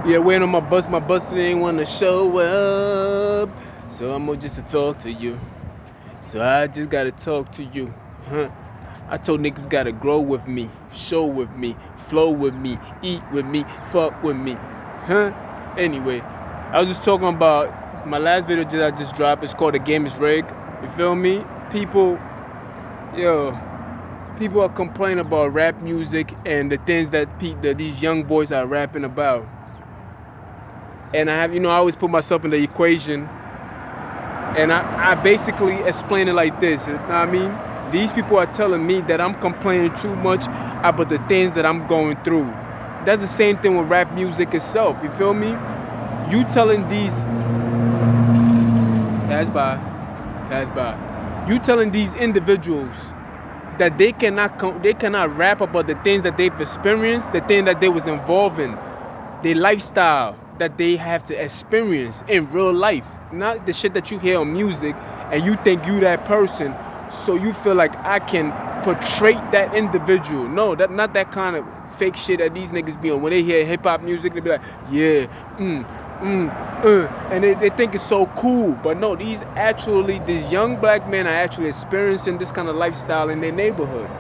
Yeah, waiting on my bus. My bus ain't wanna show up. So I'm gonna just talk to you. So I just gotta talk to you. Huh? I told niggas gotta grow with me, show with me, flow with me, eat with me, fuck with me. Huh? Anyway, I was just talking about my last video I just dropped. It's called The Game is Rigged. You feel me? Yo, people are complaining about rap music and the things that these young boys are rapping about. And I always put myself in the equation, and I basically explain it like this. You know what I mean? These people are telling me that I'm complaining too much about the things that I'm going through. That's the same thing with rap music itself. You feel me? You telling these pass by, pass by. You telling these individuals that they cannot rap about the things that they've experienced, the thing that they was involved in, their lifestyle that they have to experience in real life, not the shit that you hear on music, and you think you that person, so you feel like I can portray that individual. No, that not that kind of fake shit that these niggas be on. When they hear hip hop music, they be like, yeah, and they think it's so cool. But no, these young black men are actually experiencing this kind of lifestyle in their neighborhood.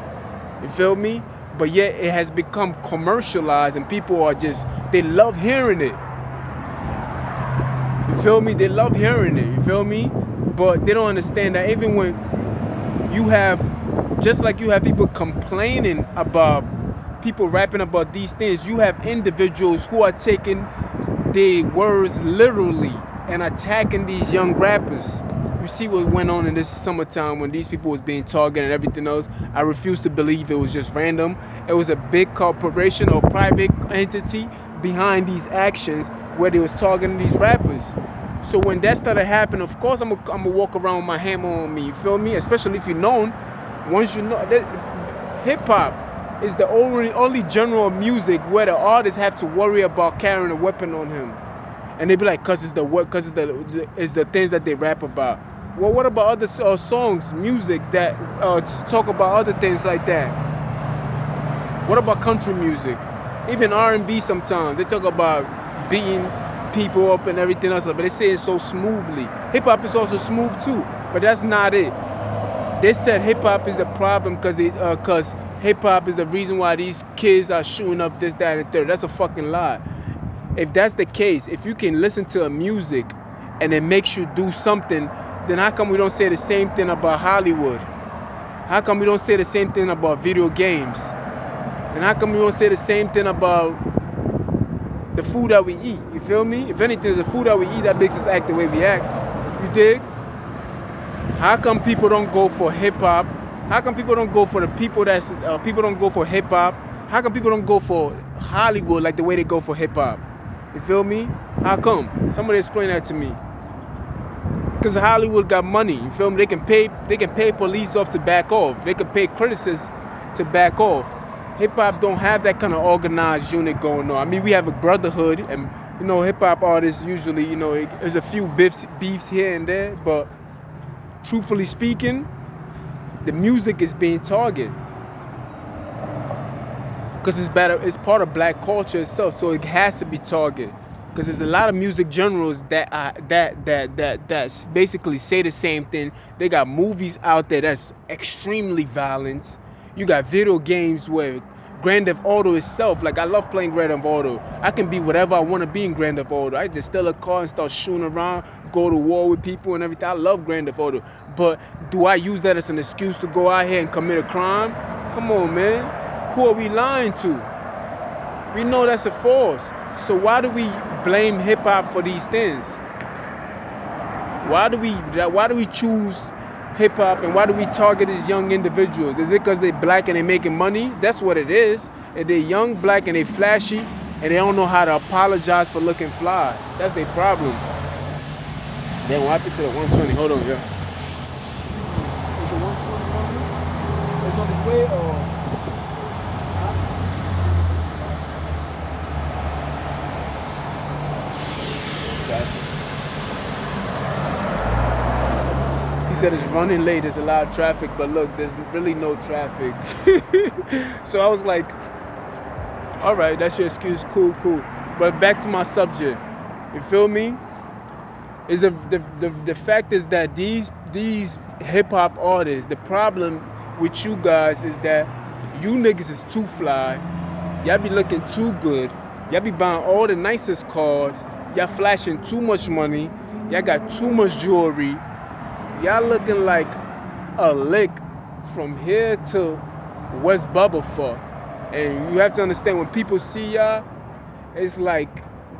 You feel me? But yet it has become commercialized, and people are they love hearing it. You feel me? They love hearing it. You feel me? But they don't understand that even when just like you have people complaining about people rapping about these things, you have individuals who are taking their words literally and attacking these young rappers. You see what went on in this summertime when these people was being targeted and everything else. I refuse to believe it was just random. It was a big corporation or private entity behind these actions where they was targeting these rappers. So when that started happening, of course I'm gonna walk around with my hammer on me. You feel me? Especially if you're known. Once you know that hip hop is the only genre of music where the artists have to worry about carrying a weapon on him, and they be like, "Cause it's the things that they rap about." Well, what about other songs, musics that talk about other things like that? What about country music? Even R&B sometimes they talk about beating people up and everything else, but they say it so smoothly. Hip hop is also smooth too, but that's not it. They said hip hop is the problem because hip hop is the reason why these kids are shooting up this, that, and the third. That's a fucking lie. If that's the case, if you can listen to a music and it makes you do something, then how come we don't say the same thing about Hollywood? How come we don't say the same thing about video games? And how come we don't say the same thing about the food that we eat? You feel me? If anything, it's the food that we eat that makes us act the way we act. You dig? How come people don't go for hip hop? How come people don't go for the people people don't go for hip hop? How come people don't go for Hollywood like the way they go for hip hop? You feel me? How come? Somebody explain that to me. Because Hollywood got money. You feel me? They can pay police off to back off. They can pay critics to back off. Hip hop don't have that kind of organized unit going on. I mean, we have a brotherhood, and hip hop artists usually, there's a few beefs here and there, but truthfully speaking, the music is being targeted because it's part of black culture itself, so it has to be targeted. Because there's a lot of music genres that basically say the same thing. They got movies out there that's extremely violent. You got video games where Grand Theft Auto itself, like I love playing Grand Theft Auto. I can be whatever I want to be in Grand Theft Auto. I just steal a car and start shooting around, go to war with people and everything. I love Grand Theft Auto. But do I use that as an excuse to go out here and commit a crime? Come on, man. Who are we lying to? We know that's a force. So why do we blame hip hop for these things? Why do we choose hip hop, and why do we target these young individuals? Is it because they're black and they're making money? That's what it is. If they're young, black, and they're flashy, and they don't know how to apologize for looking fly, that's their problem. Then what happened to the 120? Hold on, yeah. Is the 120 it's on its way, or? He said it's running late, there's a lot of traffic, but look, there's really no traffic. So I was like, all right, that's your excuse, cool. But back to my subject. You feel me? Is the fact is that these hip hop artists, the problem with you guys is that you niggas is too fly. Y'all be looking too good. Y'all be buying all the nicest cars. Y'all flashing too much money. Y'all got too much jewelry. Y'all looking like a lick from here to West Bubblefuck. And you have to understand, when people see y'all, it's like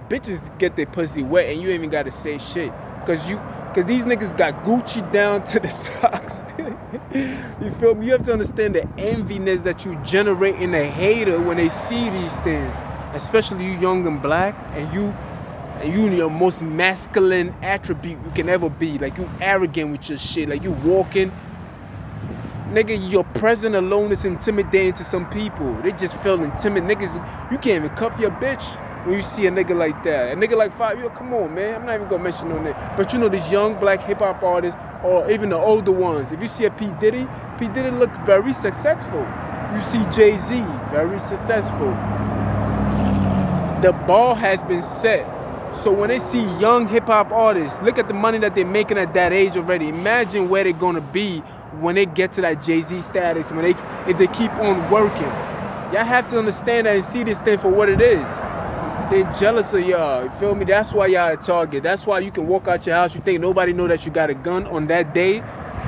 bitches get their pussy wet and you ain't even gotta say shit. Cause these niggas got Gucci down to the socks. You feel me? You have to understand the enviness that you generate in a hater when they see these things. Especially you young and black, and you in your most masculine attribute you can ever be. Like, you arrogant with your shit. Like, you walking. Nigga, your presence alone is intimidating to some people. They just feel intimidated. Niggas, you can't even cuff your bitch when you see a nigga like that. A nigga like 5, yo, come on, man. I'm not even gonna mention no name. But you know, these young black hip hop artists, or even the older ones. If you see a P. Diddy looks very successful. You see Jay-Z, very successful. The bar has been set. So when they see young hip hop artists, look at the money that they're making at that age already. Imagine where they're gonna be when they get to that Jay-Z status, if they keep on working. Y'all have to understand that and see this thing for what it is. They're jealous of y'all, you feel me? That's why y'all a target. That's why you can walk out your house, you think nobody know that you got a gun on that day,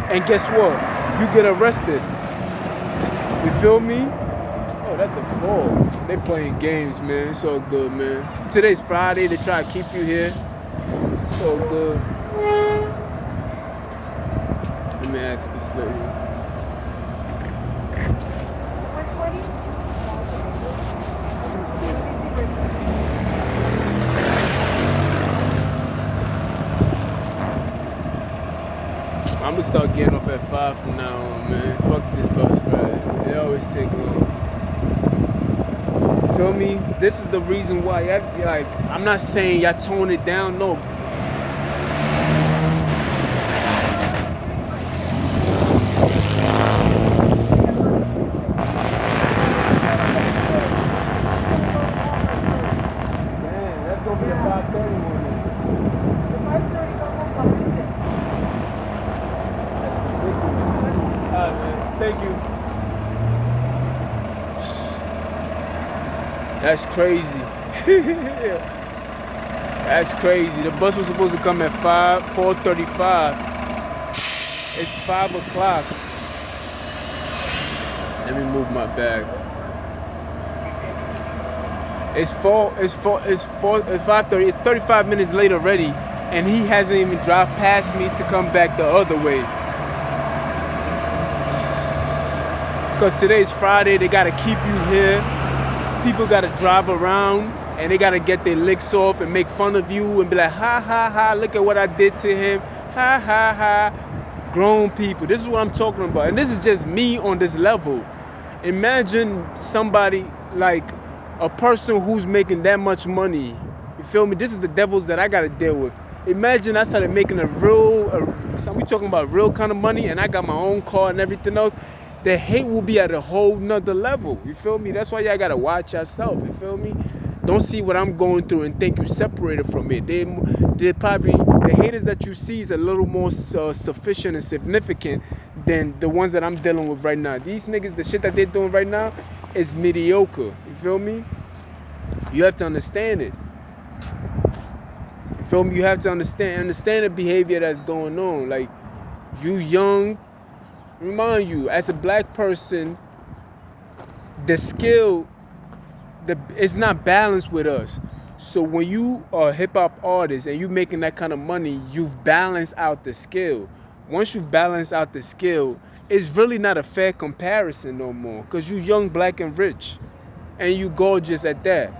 and guess what? You get arrested. You feel me? Oh, that's the fall. They playing games, man. It's all good, man. Today's Friday. They try to keep you here. It's all good. Let me ask this lady. I'm gonna start getting off at 5 from now on, man. Fuck this bus ride. They always take long. Feel me? This is the reason why like, I'm not saying y'all tone it down, no. Damn, that's gonna be a 5:30 one. Alright, man. Thank you. That's crazy. That's crazy. The bus was supposed to come at 4:35. It's 5 o'clock. Let me move my bag. It's 5:30. It's 35 minutes late already, and he hasn't even drive past me to come back the other way. Because today's Friday, they gotta keep you here. People gotta drive around and they gotta get their licks off and make fun of you and be like, ha ha ha, look at what I did to him. Ha ha ha. Grown people. This is what I'm talking about. And this is just me on this level. Imagine somebody like a person who's making that much money. You feel me? This is the devils that I gotta deal with. Imagine I started making we talking about real kind of money, and I got my own car and everything else. The hate will be at a whole nother level. You feel me? That's why y'all gotta watch yourself. You feel me? Don't see what I'm going through and think you separated from it. They probably, the haters that you see is a little more sufficient and significant than the ones that I'm dealing with right now. These niggas, the shit that they're doing right now is mediocre. You feel me? You have to understand it. You feel me? You have to understand the behavior that's going on. Like, you young. Remind you, as a black person, the skill, it's not balanced with us. So when you are a hip hop artist and you making that kind of money, you've balanced out the skill. Once you balance out the skill, it's really not a fair comparison no more. Because you young, black, and rich. And you gorgeous at that.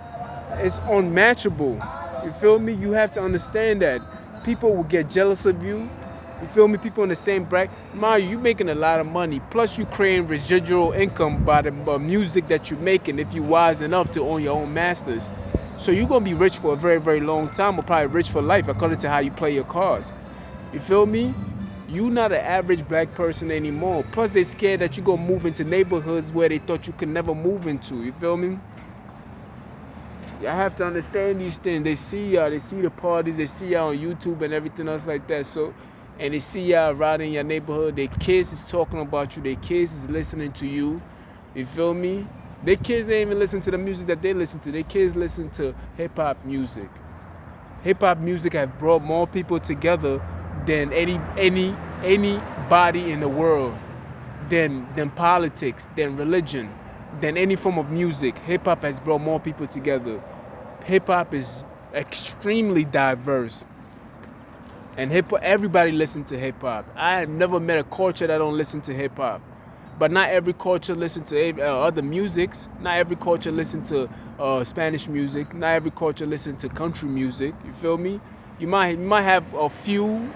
It's unmatchable. You feel me? You have to understand that. People will get jealous of you. You feel me? People in the same bracket. Mind you making a lot of money. Plus you creating residual income by the music that you're making if you're wise enough to own your own masters. So you're going to be rich for a very, very long time, or probably rich for life according to how you play your cards. You feel me? You're not an average black person anymore. Plus they're scared that you're going to move into neighborhoods where they thought you could never move into. You feel me? Y'all have to understand these things. They see y'all, they see the parties, they see y'all on YouTube and everything else like that. So, and they see y'all riding in your neighborhood. Their kids is talking about you. Their kids is listening to you. You feel me? Their kids ain't even listen to the music that they listen to. Their kids listen to hip hop music. Hip hop music have brought more people together than anybody in the world, than politics, than religion, than any form of music. Hip hop has brought more people together. Hip hop is extremely diverse, and everybody listens to hip hop. I have never met a culture that don't listen to hip hop, but not every culture listen to other musics. Not every culture listen to Spanish music. Not every culture listen to country music. You feel me? You might have a few,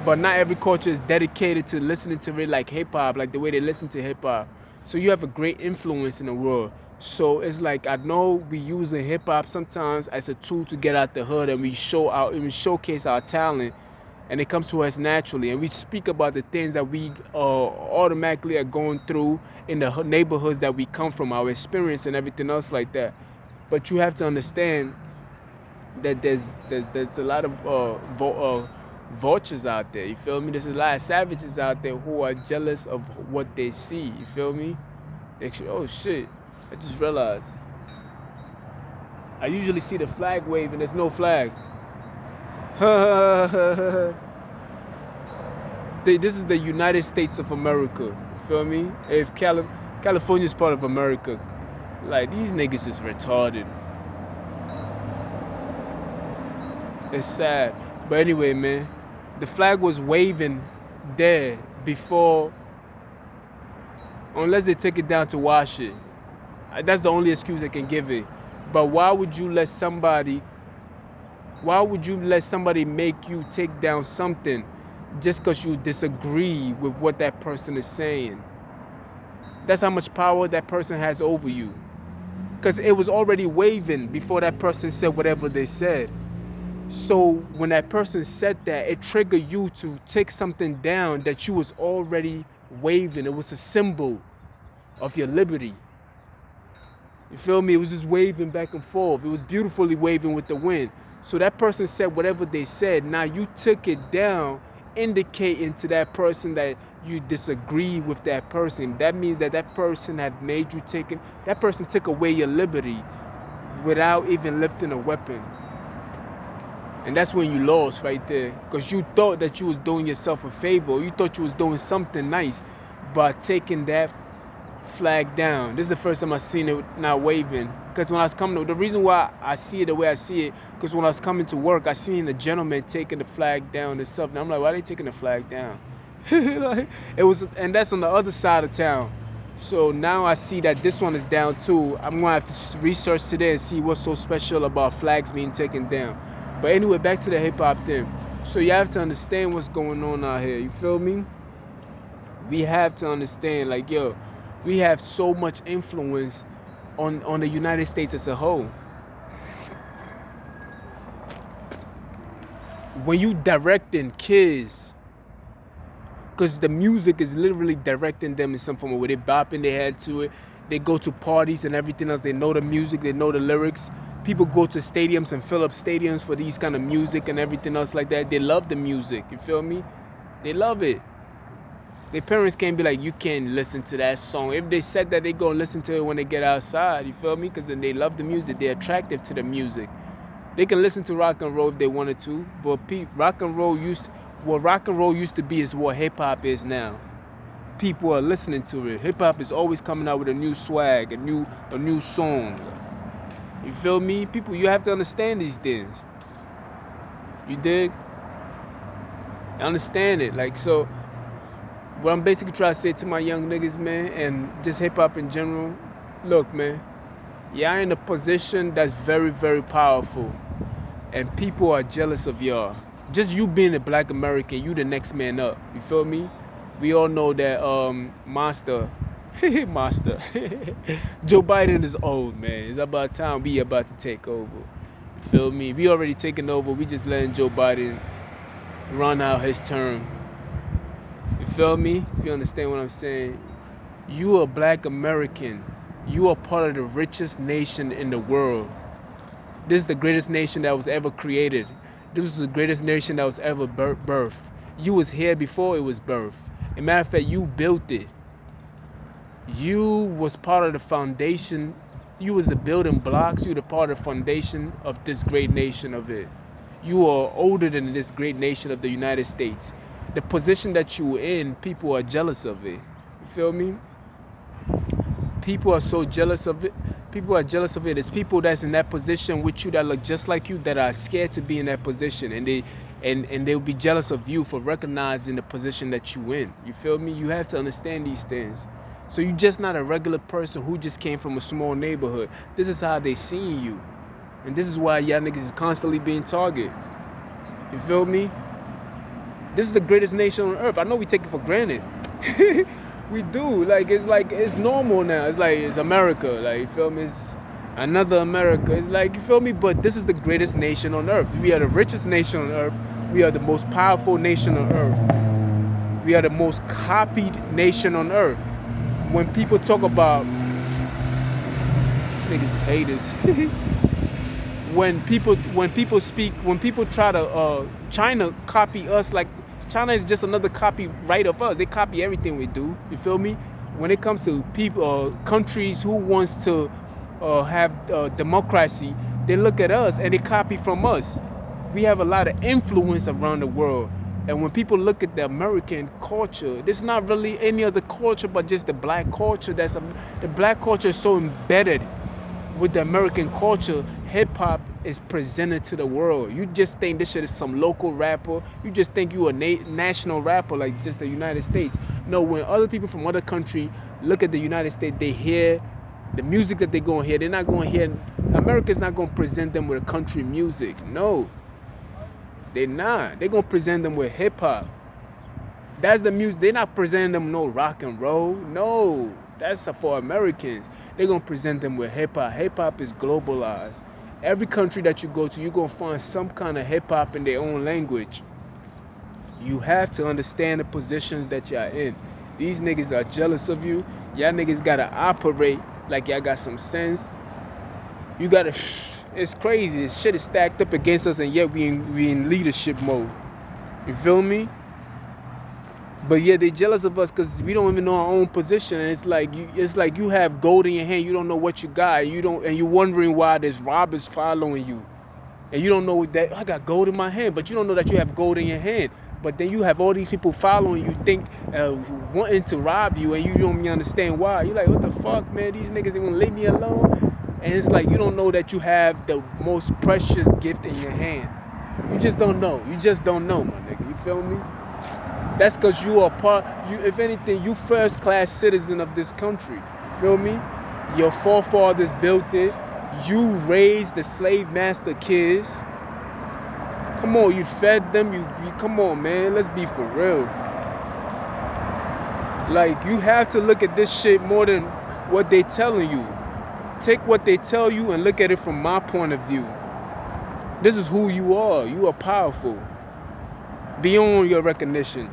but not every culture is dedicated to listening to it like hip hop, like the way they listen to hip hop. So you have a great influence in the world. So it's like, I know we use hip hop sometimes as a tool to get out the hood, and we showcase our talent, and it comes to us naturally, and we speak about the things that we automatically are going through in the neighborhoods that we come from, our experience and everything else like that. But you have to understand that there's a lot of vultures out there. You feel me? There's a lot of savages out there who are jealous of what they see. You feel me? Oh shit! I just realized. I usually see the flag wave and there's no flag. This is the United States of America. You feel me? If California is part of America, like, these niggas is retarded. It's sad. But anyway, man, the flag was waving there before, unless they take it down to wash it. That's the only excuse they can give it. But why would you let somebody make you take down something just because you disagree with what that person is saying? That's how much power that person has over you. Because it was already waving before that person said whatever they said. So when that person said that, it triggered you to take something down that you was already waving. It was a symbol of your liberty. You feel me? It was just waving back and forth. It was beautifully waving with the wind. So that person said whatever they said. Now you took it down, indicating to that person that you disagree with that person. That means that person had made you that person took away your liberty without even lifting a weapon. And that's when you lost right there. Because you thought that you was doing yourself a favor. You thought you was doing something nice by taking that flag down. This is the first time I seen it not waving. Because when I was coming, the reason why I see it the way I see it, because when I was coming to work, I seen a gentleman taking the flag down and stuff. And I'm like, why are they taking the flag down? Like, and that's on the other side of town. So now I see that this one is down too. I'm gonna have to research today and see what's so special about flags being taken down. But anyway, back to the hip hop thing. So you have to understand what's going on out here. You feel me? We have to understand, like, yo, we have so much influence on the United States as a whole. When you directing kids, because the music is literally directing them in some form of way. They're bopping their head to it. They go to parties and everything else. They know the music. They know the lyrics. People go to stadiums and fill up stadiums for these kind of music and everything else like that. They love the music. You feel me? They love it. Their parents can't be like, you can't listen to that song. If they said that, they go listen to it when they get outside. You feel me? Because then they love the music. They're attractive to the music. They can listen to rock and roll if they wanted to. But rock and roll used to be is what hip hop is now. People are listening to it. Hip hop is always coming out with a new swag, a new song. You feel me? People, you have to understand these things. You dig? Understand it. Like, so what I'm basically trying to say to my young niggas, man, and just hip hop in general, look, man, y'all in a position that's very, very powerful, and people are jealous of y'all. Just you being a black American, you the next man up. You feel me? We all know that Monster, Joe Biden is old, man. It's about time we about to take over. You feel me? We already taking over. We just letting Joe Biden run out his term. You feel me? If you understand what I'm saying. You a black American. You are part of the richest nation in the world. This is the greatest nation that was ever created. This was the greatest nation that was ever birthed. You was here before it was birthed. As a matter of fact, you built it. You was part of the foundation. You was the building blocks. You were the part of the foundation of this great nation of it. You are older than this great nation of the United States. The position that you were in, people are jealous of it. You feel me? People are so jealous of it. People are jealous of it. It's people that's in that position with you that look just like you that are scared to be in that position, and they'll be jealous of you for recognizing the position that you in. You feel me? You have to understand these things. So you're just not a regular person who just came from a small neighborhood. This is how they seeing you. And this is why y'all niggas is constantly being targeted. You feel me? This is the greatest nation on earth. I know we take it for granted. We do. Like it's normal now. It's America. Like, you feel me? It's another America. It's like, you feel me? But this is the greatest nation on earth. We are the richest nation on earth. We are the most powerful nation on earth. We are the most copied nation on earth. When people talk about these niggas haters, when people try to China copy us, like China is just another copyright of us. They copy everything we do. You feel me? When it comes to people, countries who wants to have democracy, they look at us and they copy from us. We have a lot of influence around the world. And when people look at the American culture, there's not really any other culture but just the black culture. The black culture is so embedded with the American culture. Hip hop is presented to the world. You just think this shit is some local rapper. You just think you a national rapper like just the United States. No, when other people from other country look at the United States, they hear the music that they're gonna hear. They're not gonna hear. America's not gonna present them with country music. No. They're not. They're going to present them with hip-hop. That's the music. They're not presenting them no rock and roll. No. That's for Americans. They're going to present them with hip-hop. Hip-hop is globalized. Every country that you go to, you're going to find some kind of hip-hop in their own language. You have to understand the positions that y'all in. These niggas are jealous of you. Y'all niggas got to operate like y'all got some sense. You got to... It's crazy. This shit is stacked up against us, and yet we in leadership mode. You feel me? But yeah, they jealous of us because we don't even know our own position. And it's like you have gold in your hand. You don't know what you got. And you're wondering why there's robbers following you. And you don't know that I got gold in my hand, but you don't know that you have gold in your hand. But then you have all these people following you, wanting to rob you, and you don't even understand why. You're like, what the fuck, man? These niggas ain't gonna leave me alone. And it's like you don't know that you have the most precious gift in your hand. You just don't know. You just don't know, my nigga. You feel me? That's because you are if anything, you first-class citizen of this country. Feel me? Your forefathers built it. You raised the slave master kids. Come on, you fed them. You come on, man. Let's be for real. Like, you have to look at this shit more than what they telling you. Take what they tell you and look at it from my point of view. This is who you are. You are powerful. Beyond your recognition.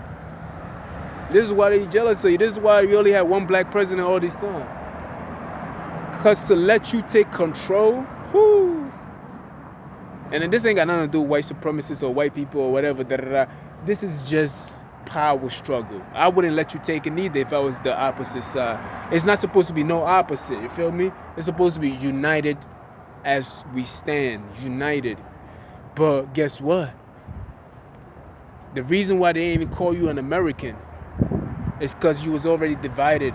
This is why they jealous of you. This is why we only had one black president all this time. Because to let you take control, whoo. And then this ain't got nothing to do with white supremacists or white people or whatever. This is just power struggle. I wouldn't let you take it neither if I was the opposite side. It's not supposed to be no opposite, you feel me? It's supposed to be united as we stand, united. But guess what? The reason why they ain't even call you an American is because you was already divided.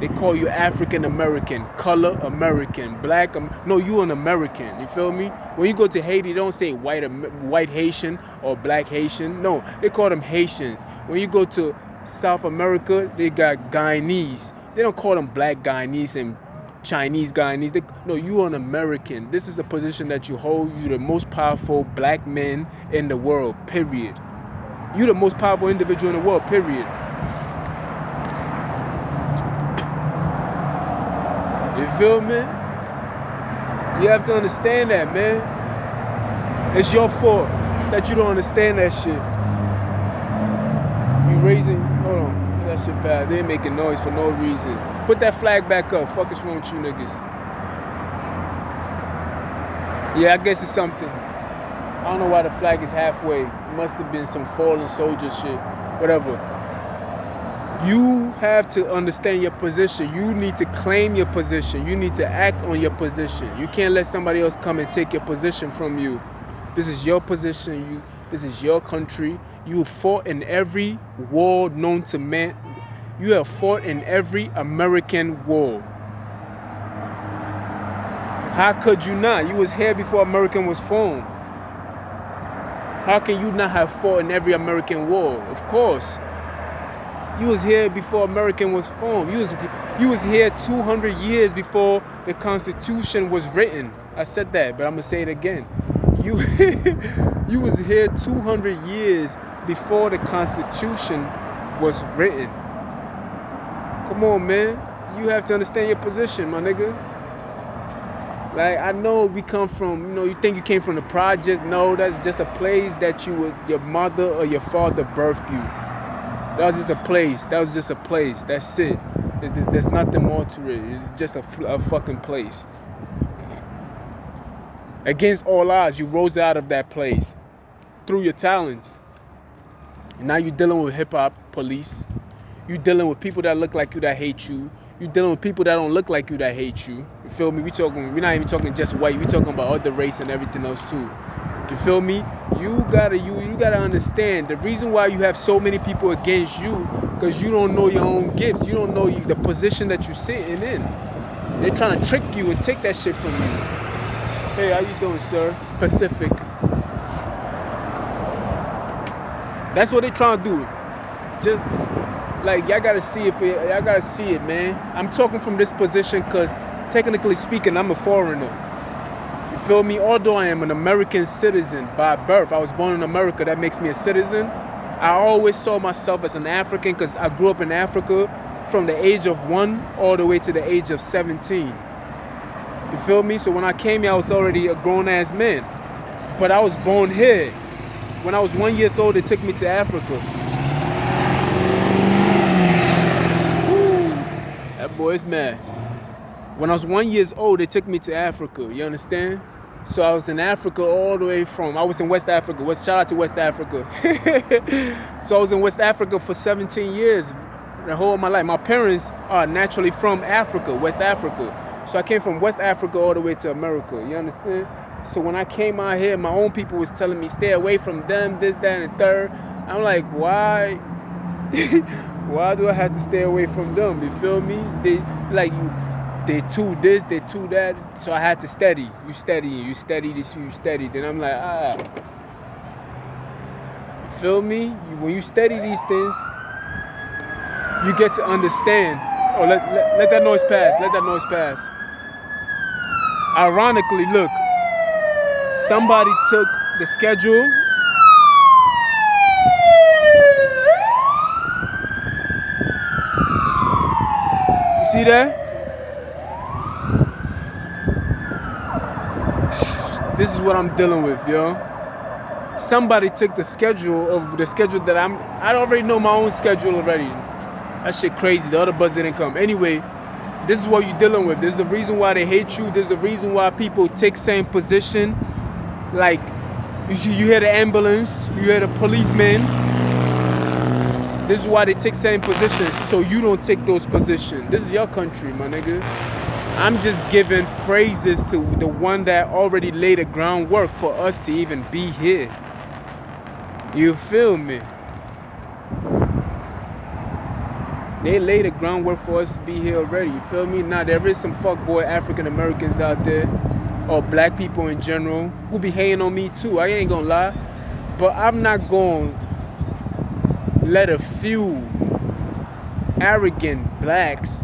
They call you African American, color American, black. No, you an American. You feel me? When you go to Haiti, they don't say white Haitian or black Haitian. No, they call them Haitians. When you go to South America, they got Guyanese. They don't call them black Guyanese and Chinese Guyanese. No, you an American. This is a position that you hold. You're the most powerful black man in the world, period. You're the most powerful individual in the world, period. You feel me? You have to understand that, man. It's your fault that you don't understand that shit. You raising, hold on, that shit bad. They making noise for no reason. Put that flag back up. Fuck is wrong with you niggas? Yeah, I guess it's something. I don't know why the flag is halfway. It must have been some fallen soldier shit. Whatever. You have to understand your position. You need to claim your position. You need to act on your position. You can't let somebody else come and take your position from you. This is your position. This is your country. You fought in every war known to man. You have fought in every American war. How could you not? You was here before America was formed. How can you not have fought in every American war? Of course. You was here before America was formed. You was here 200 years before the Constitution was written. I said that, but I'm gonna say it again. You was here 200 years before the Constitution was written. Come on, man. You have to understand your position, my nigga. Like, I know we come from, you think you came from the project. No, that's just a place that your mother or your father birthed you. That was just a place. That's it. There's nothing more to it. It's just a fucking place. Against all odds, you rose out of that place through your talents. And now you're dealing with hip-hop police. You're dealing with people that look like you that hate you. You're dealing with people that don't look like you that hate you. You feel me? We're not even talking just white. We're talking about other race and everything else too. You feel me? You gotta understand the reason why you have so many people against you, because you don't know your own gifts. You don't know the position that you're sitting in. They're trying to trick you and take that shit from you. Hey, how you doing, sir? Pacific. That's what they're trying to do. Just like y'all gotta see it, man. I'm talking from this position because technically speaking, I'm a foreigner. You feel me? Although I am an American citizen by birth, I was born in America. That makes me a citizen. I always saw myself as an African because I grew up in Africa from the age of 1 all the way to the age of 17. You feel me? So when I came here, I was already a grown-ass man. But I was born here. When I was 1 year old, they took me to Africa. That boy's mad. When I was 1 year old, they took me to Africa. You understand? So I was in Africa all the way I was in West Africa. Shout out to West Africa. So I was in West Africa for 17 years, the whole of my life. My parents are naturally from Africa, West Africa. So I came from West Africa all the way to America. You understand? So when I came out here, my own people was telling me, stay away from them, this, that, and the third. I'm like, why? Why do I have to stay away from them? You feel me? They too this, they too that. So I had to steady. You steady this, you steady. Then I'm like, You feel me? When you study these things, you get to understand. Oh, let that noise pass. Let that noise pass. Ironically, look, somebody took the schedule. You see that? This is what I'm dealing with, yo. Somebody took the schedule that I already know my own schedule already. That shit crazy. The other bus didn't come. Anyway, this is what you're dealing with. There's a reason why they hate you. There's a reason why people take same position. Like, you see, you hear the ambulance, you hear the policeman. This is why they take same positions, so you don't take those positions. This is your country, my nigga. I'm just giving praises to the one that already laid the groundwork for us to even be here. You feel me? They laid the groundwork for us to be here already. You feel me? Now, there is some fuckboy African Americans out there, or black people in general, who be hating on me too. I ain't gonna lie. But I'm not gonna let a few arrogant blacks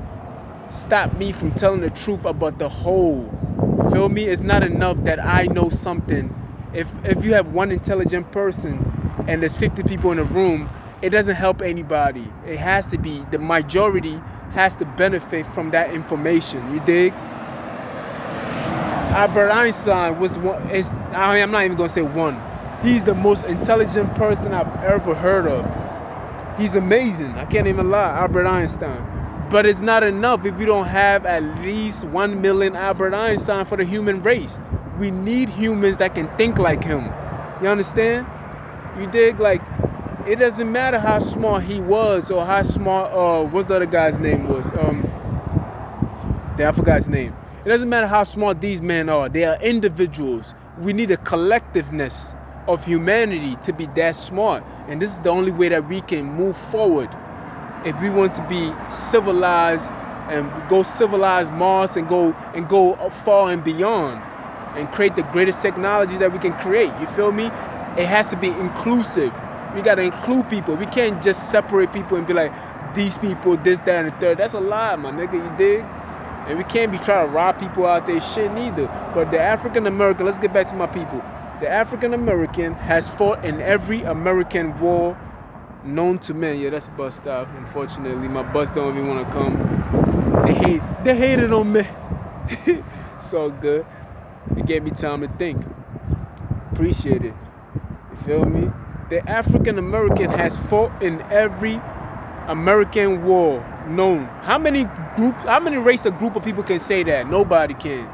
stop me from telling the truth about the whole. Feel me? It's not enough that I know something. If you have one intelligent person and there's 50 people in a room, it doesn't help anybody. It has to be, the majority has to benefit from that information. You dig? Albert Einstein was one. I'm not even gonna say one. He's the most intelligent person I've ever heard of. He's amazing. I can't even lie, Albert Einstein. But it's not enough if you don't have at least 1 million Albert Einstein for the human race. We need humans that can think like him. You understand? You dig? Like, it doesn't matter how smart he was or how smart, what's the other guy's name was? I forgot his name. It doesn't matter how smart these men are. They are individuals. We need a collectiveness of humanity to be that smart. And this is the only way that we can move forward. If we want to be civilized and go civilize Mars and go far and beyond and create the greatest technology that we can create. You feel me? It has to be inclusive. We got to include people. We can't just separate people and be like, these people, this, that, and the third. That's a lie, my nigga, you dig? And we can't be trying to rob people out there shit neither. But the African American, let's get back to my people. The African American has fought in every American war known to man. Yeah, that's a bus stop. Unfortunately, my bus don't even want to come. They hated on me. It's all good. It gave me time to think. Appreciate it. You feel me? The African American has fought in every American war known. How many race or group of people can say that? Nobody can.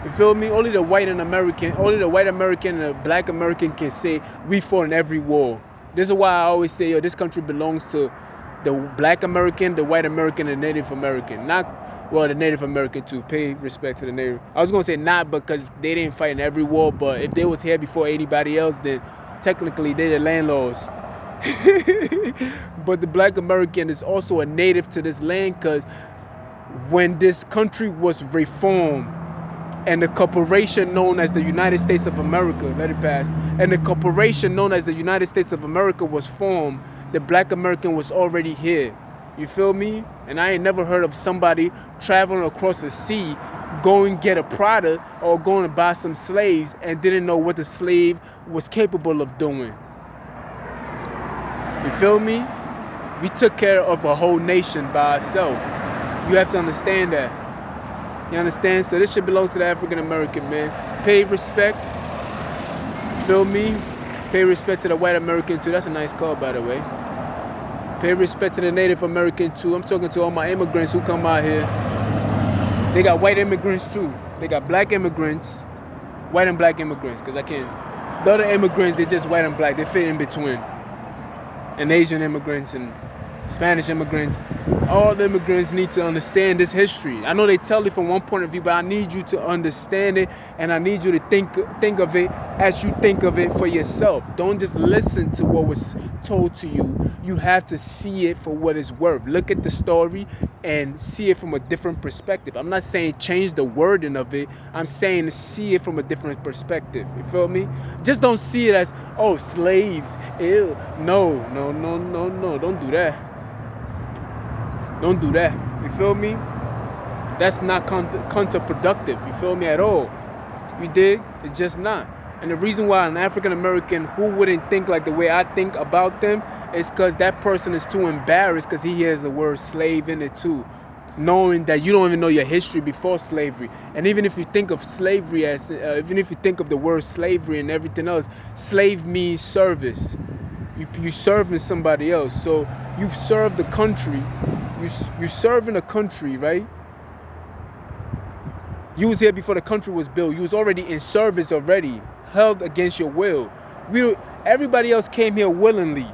You feel me? Only the white American and the black American can say we fought in every war. This is why I always say, yo, this country belongs to the black American, the white American, and the Native American. The Native American too. Pay respect to the Native. I was gonna say not because they didn't fight in every war, but if they was here before anybody else, then technically they're the landlords. But the black American is also a native to this land, because when this country was reformed and the corporation known as the United States of America, let it pass, and the corporation known as the United States of America was formed, the black American was already here. You feel me? And I ain't never heard of somebody traveling across the sea, going get a product or going to buy some slaves and didn't know what the slave was capable of doing. You feel me? We took care of a whole nation by ourselves. You have to understand that. You understand? So this shit belongs to the African American, man. Pay respect. Feel me? Pay respect to the white American too. That's a nice call, by the way. Pay respect to the Native American too. I'm talking to all my immigrants who come out here. They got white immigrants too. They got black immigrants, white and black immigrants, because I can't. The other immigrants, they're just white and black. They fit in between. And Asian immigrants and Spanish immigrants. All the immigrants need to understand this history. I know they tell it from one point of view, but I need you to understand it, and I need you to think of it as you think of it for yourself. Don't just listen to what was told to you. You have to see it for what it's worth. Look at the story and see it from a different perspective. I'm not saying change the wording of it. I'm saying see it from a different perspective. You feel me? Just don't see it as, oh, slaves. Ew. No. Don't do that. Don't do that. You feel me? That's not counterproductive. You feel me at all? You dig? It's just not. And the reason why an African American who wouldn't think like the way I think about them is because that person is too embarrassed because he hears the word slave in it too. Knowing that you don't even know your history before slavery. And even if you think of slavery as, even if you think of the word slavery and everything else, slave means service. You serving somebody else. So you've served the country. You serving a country, right? You was here before the country was built. You was already in service already, held against your will. Everybody else came here willingly.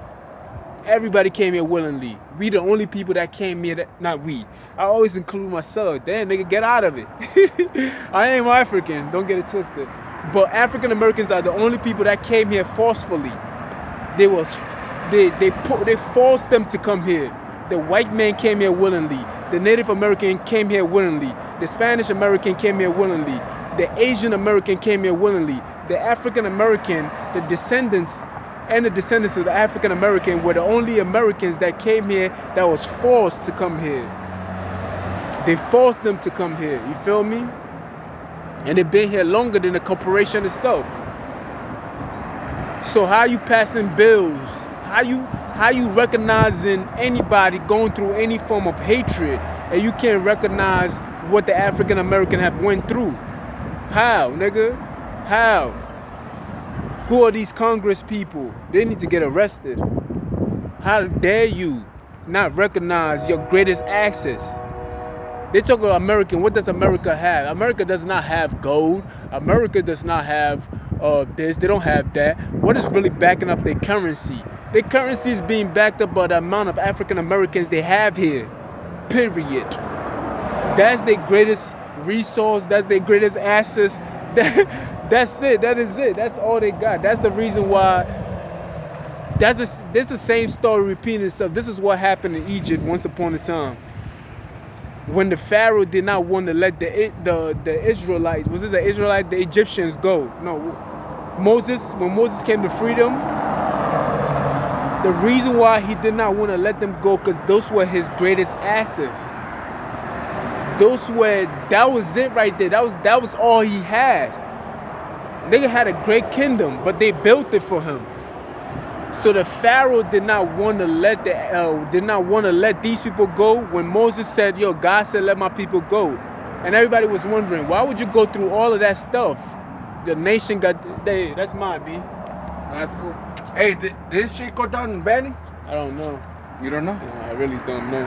Everybody came here willingly. We the only people that came here, not we. I always include myself. Damn, nigga, get out of it. I ain't African, don't get it twisted. But African Americans are the only people that came here forcefully. They forced them to come here. The white man came here willingly. The Native American came here willingly. The Spanish American came here willingly. The Asian American came here willingly. The African American, the descendants of the African American were the only Americans that came here that was forced to come here. They forced them to come here. You feel me? And they've been here longer than the corporation itself. So how you passing bills? How you recognizing anybody going through any form of hatred and you can't recognize what the African American have went through? How, nigga? How? Who are these Congress people? They need to get arrested. How dare you not recognize your greatest access? They talk about American. What does America have? America does not have gold. America does not have this. They don't have that. What is really backing up their currency? Their currency is being backed up by the amount of African Americans they have here. Period. That's their greatest resource. That's their greatest assets. That's it. That is it. That's all they got. That's the reason why. This is the same story repeating itself. This is what happened in Egypt once upon a time. When the Pharaoh did not want to let the Israelites, was it the Israelites, the Egyptians go? No. When Moses came to freedom, the reason why he did not want to let them go, because those were his greatest assets. That was it right there. That was all he had. Nigga had a great kingdom, but they built it for him. So the Pharaoh did not want to let these people go. When Moses said, "Yo, God said let my people go," and everybody was wondering, why would you go through all of that stuff? The nation got. That's mine, B. That's cool. Hey, did this shit go down in Benny? I don't know. You don't know? No, I really don't know.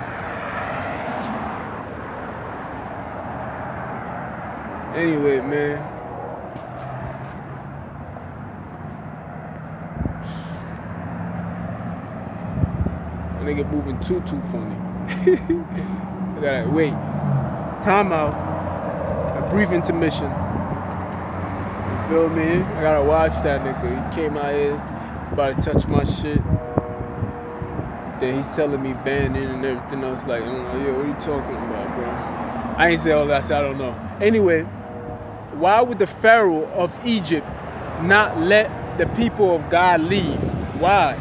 Anyway, man. Nigga moving too funny. I gotta wait. Time out. A brief intermission. You feel me? I gotta watch that nigga. He came out here about to touch my shit. Then he's telling me banning and everything else. Like, I'm like, yo, what are you talking about, bro? I ain't say all that. I said I don't know. Anyway, why would the Pharaoh of Egypt not let the people of God leave? Why?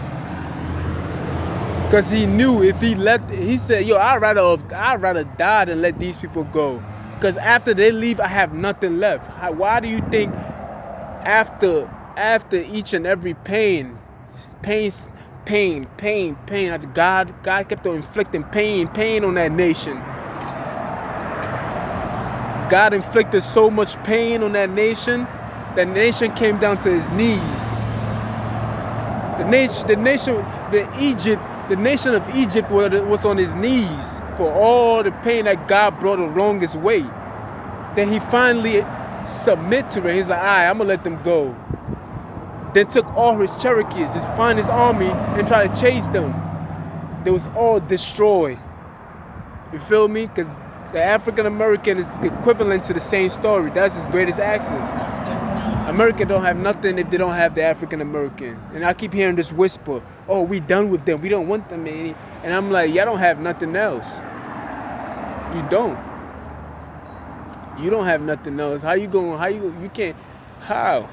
Because he knew if he said, yo, I'd rather die than let these people go. Because after they leave, I have nothing left. Why do you think after each and every pain, after God kept on inflicting pain on that nation. God inflicted so much pain on that nation came down to his knees. The nation of Egypt was on his knees for all the pain that God brought along his way. Then he finally submitted to it. He's like, all right, I'm going to let them go. Then took all his Cherokees, his finest army, and tried to chase them. They was all destroyed. You feel me? Because the African American is equivalent to the same story. That's his greatest access. America don't have nothing if they don't have the African American. And I keep hearing this whisper, oh, we done with them. We don't want them any. And I'm like, y'all don't have nothing else. You don't. You don't have nothing else. You can't, how?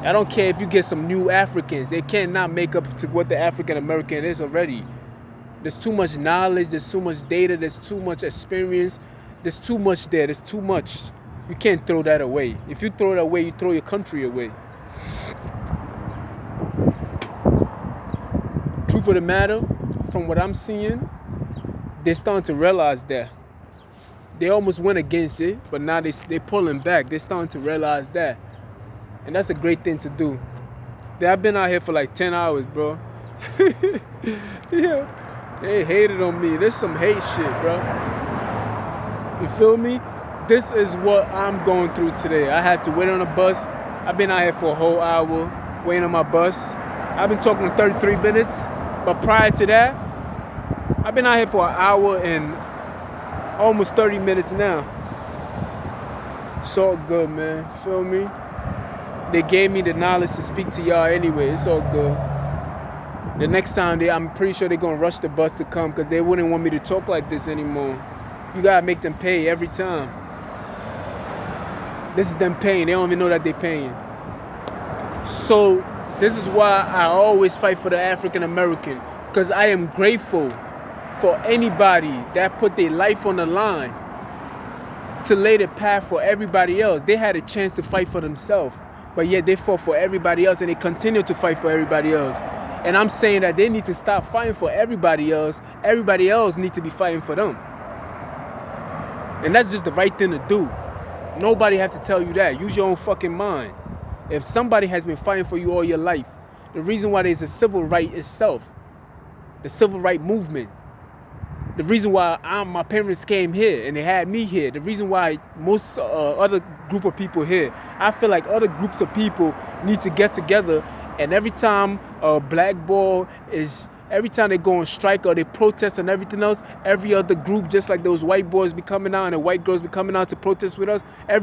I don't care if you get some new Africans. They cannot make up to what the African American is already. There's too much knowledge. There's too much data. There's too much experience. There's too much there. There's too much. You can't throw that away. If you throw it away, you throw your country away. Truth of the matter, from what I'm seeing, they're starting to realize that. They almost went against it, but now they're pulling back. They're starting to realize that. And that's a great thing to do. I've been out here for like 10 hours, bro. Yeah. They hated on me. There's some hate shit, bro. You feel me? This is what I'm going through today. I had to wait on a bus. I've been out here for a whole hour waiting on my bus. I've been talking for 33 minutes. But prior to that, I've been out here for an hour and almost 30 minutes now. It's all good, man. Feel me? They gave me the knowledge to speak to y'all anyway. It's all good. The next time, I'm pretty sure they're going to rush the bus to come because they wouldn't want me to talk like this anymore. You got to make them pay every time. This is them paying. They don't even know that they're paying. So this is why I always fight for the African American, because I am grateful for anybody that put their life on the line to lay the path for everybody else. They had a chance to fight for themselves, but yet they fought for everybody else and they continue to fight for everybody else. And I'm saying that they need to stop fighting for everybody else. Everybody else needs to be fighting for them. And that's just the right thing to do. Nobody has to tell you that. Use your own fucking mind. If somebody has been fighting for you all your life, the reason why there's a civil right itself, the civil right movement, The reason why my parents came here and they had me here, the reason why most other group of people here, I feel like other groups of people need to get together, and every time every time they go on strike or they protest and everything else, every other group, just like those white boys be coming out and the white girls be coming out to protest with us, I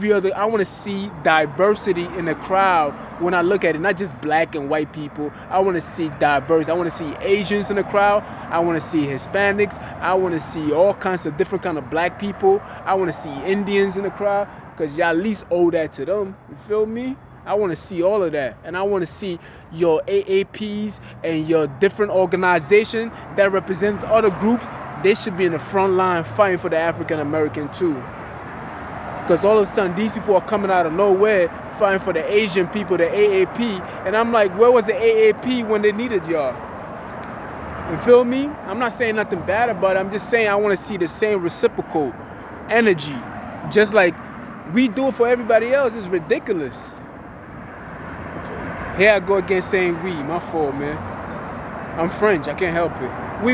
want to see diversity in the crowd when I look at it, not just black and white people. I want to see diverse. I want to see Asians in the crowd. I want to see Hispanics. I want to see all kinds of different kind of black people. I want to see Indians in the crowd, because y'all at least owe that to them. You feel me? I want to see all of that. And I want to see your AAPs and your different organizations that represent other groups. They should be in the front line fighting for the African American too. Because all of a sudden, these people are coming out of nowhere fighting for the Asian people, the AAP. And I'm like, where was the AAP when they needed y'all? You feel me? I'm not saying nothing bad about it. I'm just saying I want to see the same reciprocal energy. Just like we do it for everybody else. It's ridiculous. Here I go again saying we. My fault, man. I'm French. I can't help it. We.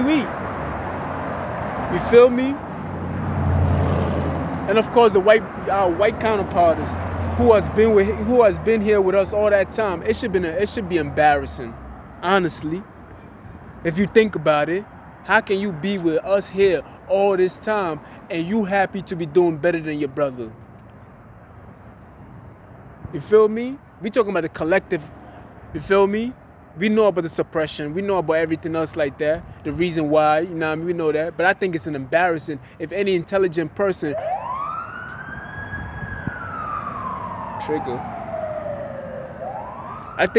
You feel me? And of course, our white counterparts who has been here with us all that time. It should be embarrassing, honestly. If you think about it, how can you be with us here all this time and you happy to be doing better than your brother? You feel me? We talking about the collective. You feel me? We know about the suppression. We know about everything else like that. The reason why, you know what I mean? We know that. But I think it's an embarrassing if any intelligent person trigger. I think